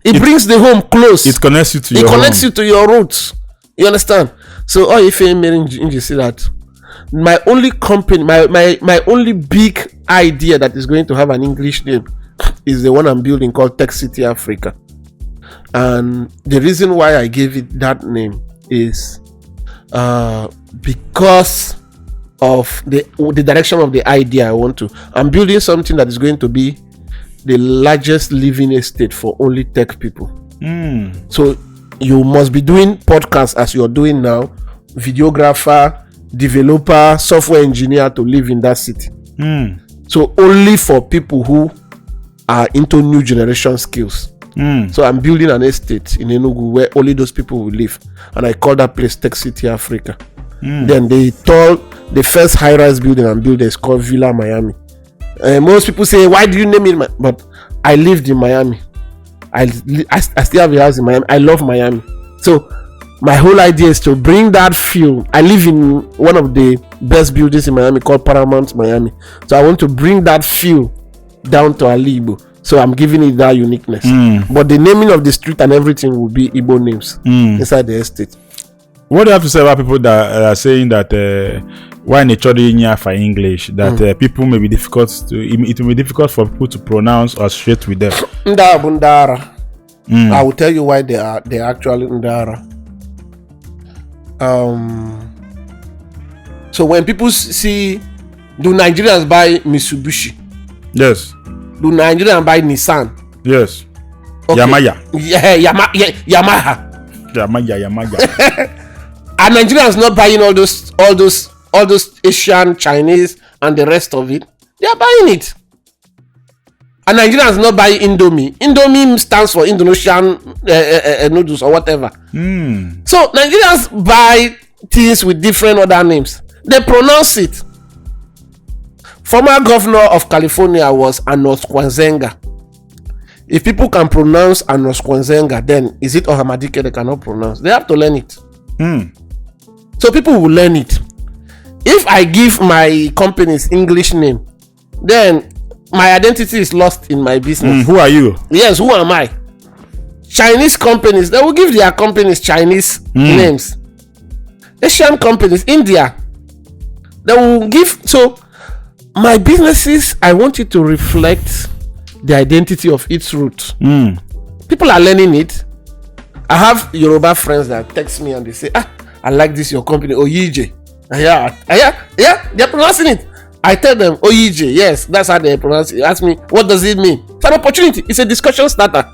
It brings the home close. It connects you to your you to your roots. You understand? So all if you see that my only company, my only big idea that is going to have an English name is the one I'm building called Tech City Africa. And the reason why I gave it that name is because of the direction of the idea I want to. I'm building something that is going to be the largest living estate for only tech people. So you must be doing podcasts as you're doing now, videographer, developer, software engineer to live in that city. So only for people who are into new generation skills. So I'm building an estate in Enugu where only those people will live, and I call that place Tech City Africa. Then the first high-rise building I'm building is called Villa Miami. Most people say, why do you name it? But I lived in Miami. I still have a house in Miami. I love Miami. So my whole idea is to bring that feel. I live in one of the best buildings in Miami called Paramount Miami. So I want to bring that feel down to Igbo. So I'm giving it that uniqueness. But the naming of the street and everything will be Igbo names inside the estate. What do you have to say about people that are saying that when they try for English, that people may be difficult to, it will be difficult for people to pronounce or associate with them? Ndara. I will tell you why they are actually Ndara. So when people see, do Nigerians buy Mitsubishi? Yes. Do Nigerians buy Nissan? Yes. Okay. Yamaha. Yamaha. Are Nigerians not buying all those Asian, Chinese, and the rest of it? They are buying it. And Nigerians not buying Indomie. Indomie stands for Indonesian noodles or whatever. So Nigerians buy things with different other names. They pronounce it. Former governor of California was Anos Kwanzenga. If people can pronounce Anos Kwanzenga, then is it Ohamadike they cannot pronounce? They have to learn it. So people will learn it. If I give my company's English name, then my identity is lost in my business. Who are you? Yes, who am I? Chinese companies, they will give their companies Chinese names. Asian companies, India, they will give. So my businesses, I want it to reflect the identity of its root. People are learning it. I have Yoruba friends that text me and they say, I like this your company, Oyije. Yeah, they're pronouncing it. I tell them, Oyije, yes, that's how they pronounce it. Ask me, what does it mean? It's an opportunity. It's a discussion starter.